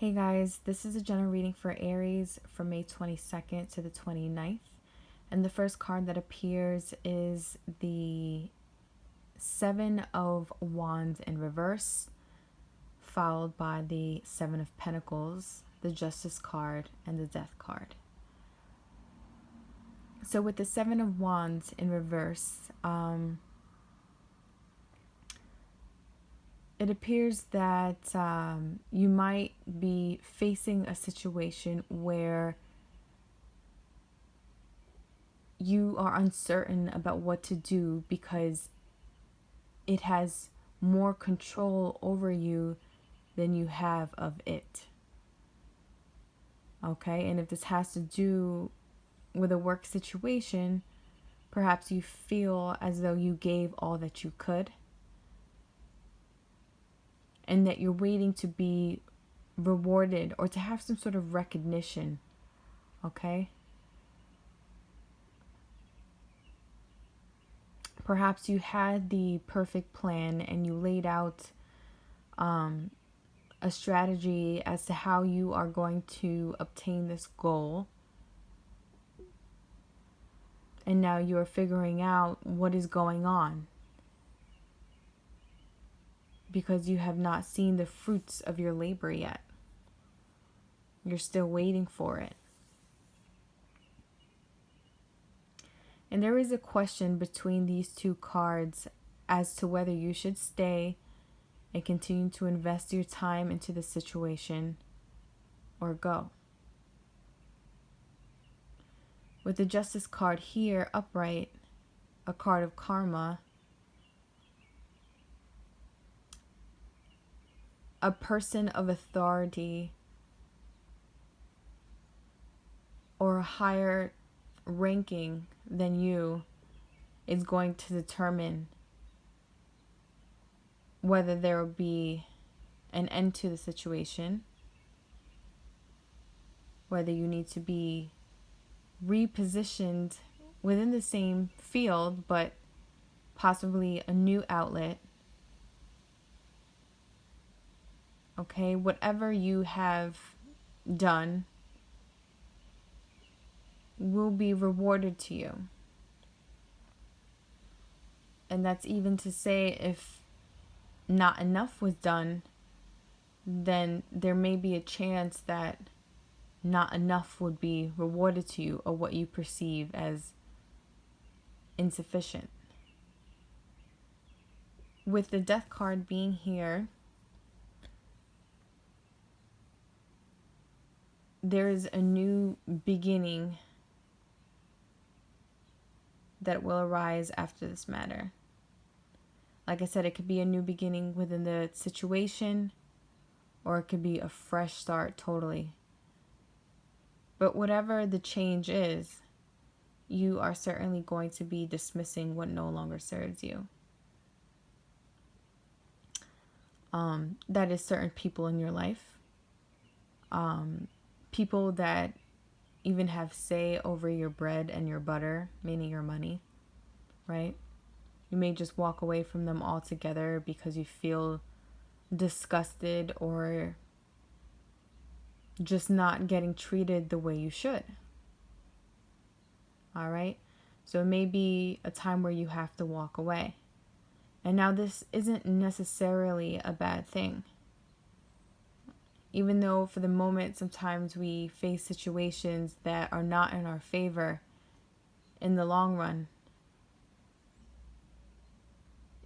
Hey guys, this is a general reading for Aries from May 22nd to the 29th. And the first card that appears is the Seven of Wands in reverse, followed by the Seven of Pentacles, the Justice card, and the Death card. So with the Seven of Wands in reverse, it appears that you might be facing a situation where you are uncertain about what to do because it has more control over you than you have of it. Okay, and if this has to do with a work situation, perhaps you feel as though you gave all that you could and that you're waiting to be rewarded or to have some sort of recognition. Okay? Perhaps you had the perfect plan and you laid out a strategy as to how you are going to obtain this goal. And now you're figuring out what is going on because you have not seen the fruits of your labor yet. You're still waiting for it. And there is a question between these two cards as to whether you should stay and continue to invest your time into the situation or go. With the Justice card here, upright, a card of karma, a person of authority or a higher ranking than you is going to determine whether there will be an end to the situation, whether you need to be repositioned within the same field, but possibly a new outlet. Okay, whatever you have done will be rewarded to you. And that's even to say if not enough was done, then there may be a chance that not enough would be rewarded to you or what you perceive as insufficient. With the Death card being here, there is a new beginning that will arise after this matter. Like I said, it could be a new beginning within the situation, or it could be a fresh start totally. But whatever the change is, you are certainly going to be dismissing what no longer serves you. That is certain people in your life. People that even have say over your bread and your butter, meaning your money, right? You may just walk away from them altogether because you feel disgusted or just not getting treated the way you should. All right? So it may be a time where you have to walk away. And now this isn't necessarily a bad thing. Even though for the moment sometimes we face situations that are not in our favor, in the long run,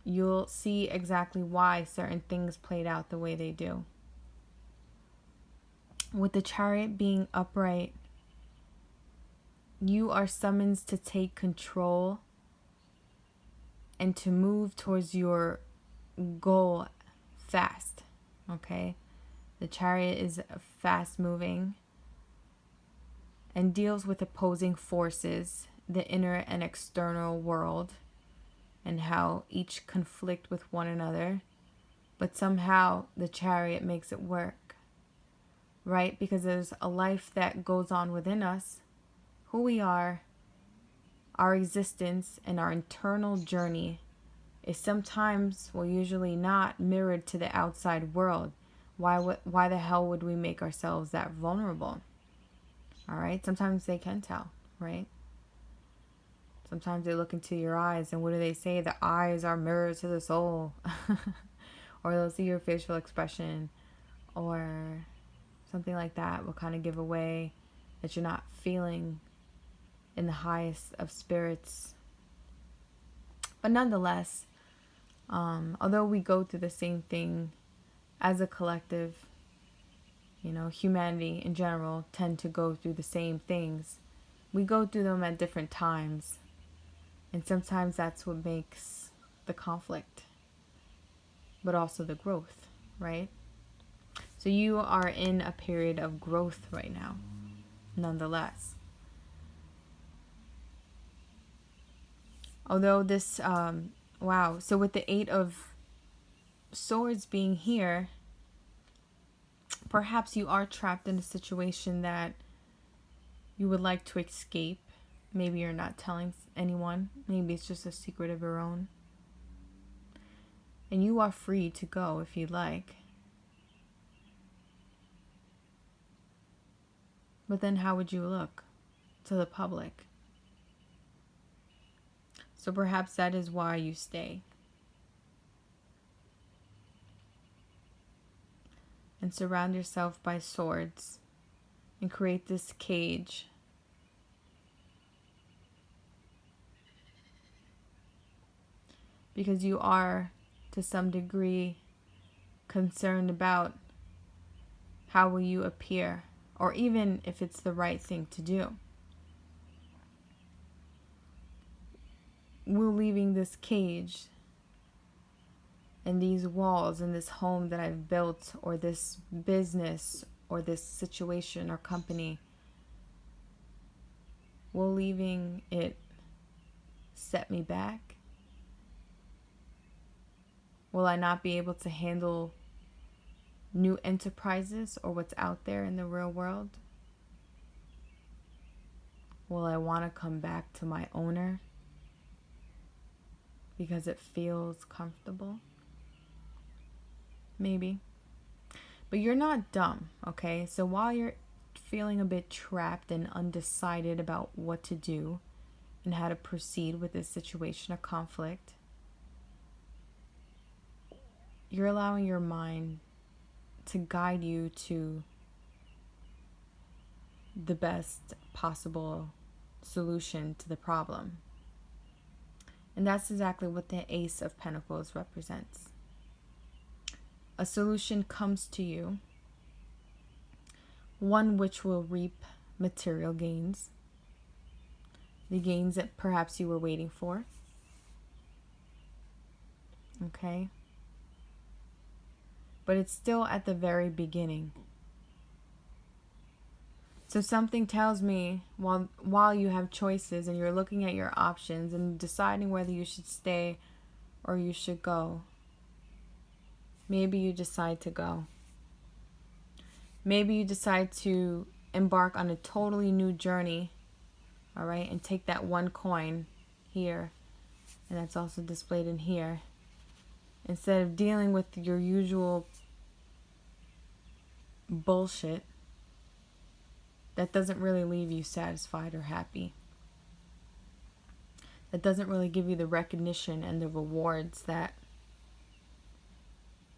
you'll see exactly why certain things played out the way they do. With the Chariot being upright, you are summoned to take control and to move towards your goal fast, okay? The Chariot is fast moving and deals with opposing forces, the inner and external world, and how each conflict with one another. But somehow the Chariot makes it work, right? Because there's a life that goes on within us, who we are, our existence, and our internal journey is sometimes, well, usually not mirrored to the outside world. Why the hell would we make ourselves that vulnerable? All right? Sometimes they can tell, right? Sometimes they look into your eyes, and what do they say? The eyes are mirrors to the soul. Or they'll see your facial expression, or something like that will kind of give away that you're not feeling in the highest of spirits. But nonetheless, although we go through the same thing as a collective, humanity in general tend to go through the same things. We go through them at different times. And sometimes that's what makes the conflict, but also the growth, right? So you are in a period of growth right now, nonetheless. Although this, wow, so with the Eight of Swords being here, perhaps you are trapped in a situation that you would like to escape. Maybe you're not telling anyone. Maybe it's just a secret of your own. And you are free to go if you'd like. But then how would you look to the public? So perhaps that is why you stay. And surround yourself by swords and create this cage. Because you are, to some degree, concerned about how will you appear, or even if it's the right thing to do. Will leaving this cage and these walls and this home that I've built, or this business, or this situation or company, will leaving it set me back? Will I not be able to handle new enterprises or what's out there in the real world? Will I want to come back to my owner because it feels comfortable? Maybe. But you're not dumb, okay? So while you're feeling a bit trapped and undecided about what to do and how to proceed with this situation of conflict, you're allowing your mind to guide you to the best possible solution to the problem. And that's exactly what the Ace of Pentacles represents. A solution comes to you, one which will reap material gains, the gains that perhaps you were waiting for. Okay? But it's still at the very beginning. So something tells me while you have choices and you're looking at your options and deciding whether you should stay or you should go, maybe you decide to go. Maybe you decide to embark on a totally new journey, all right, and take that one coin here, and that's also displayed in here. Instead of dealing with your usual bullshit that doesn't really leave you satisfied or happy, that doesn't really give you the recognition and the rewards that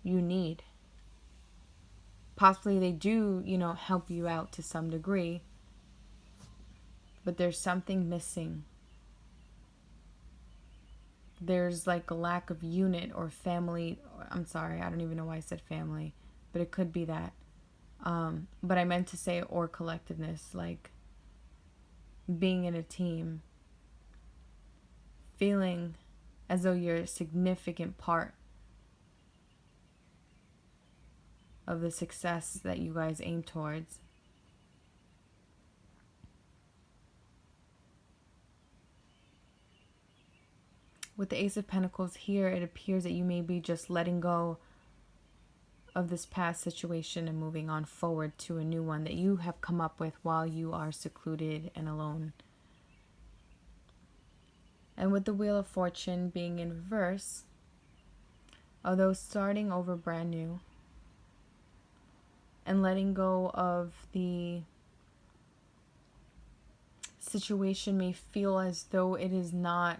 you need. Possibly they do, help you out to some degree, but there's something missing. There's like a lack of unit or family. I'm sorry, I don't even know why I said family, but it could be that. But I meant to say or collectiveness, like being in a team, feeling as though you're a significant part of the success that you guys aim towards. With the Ace of Pentacles here, it appears that you may be just letting go of this past situation and moving on forward to a new one that you have come up with while you are secluded and alone. And with the Wheel of Fortune being in reverse, although starting over brand new, and letting go of the situation may feel as though it is not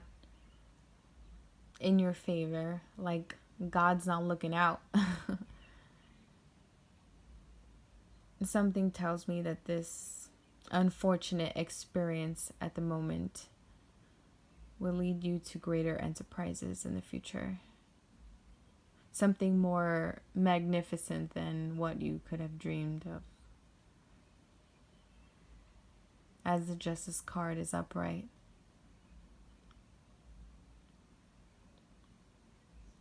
in your favor, like God's not looking out. Something tells me that this unfortunate experience at the moment will lead you to greater enterprises in the future. Something more magnificent than what you could have dreamed of. As the Justice card is upright,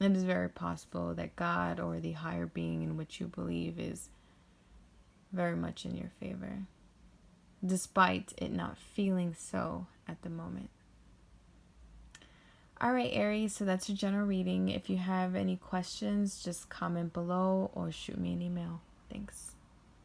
it is very possible that God or the higher being in which you believe is very much in your favor, despite it not feeling so at the moment. Alright, Aries, so that's your general reading. If you have any questions, just comment below or shoot me an email.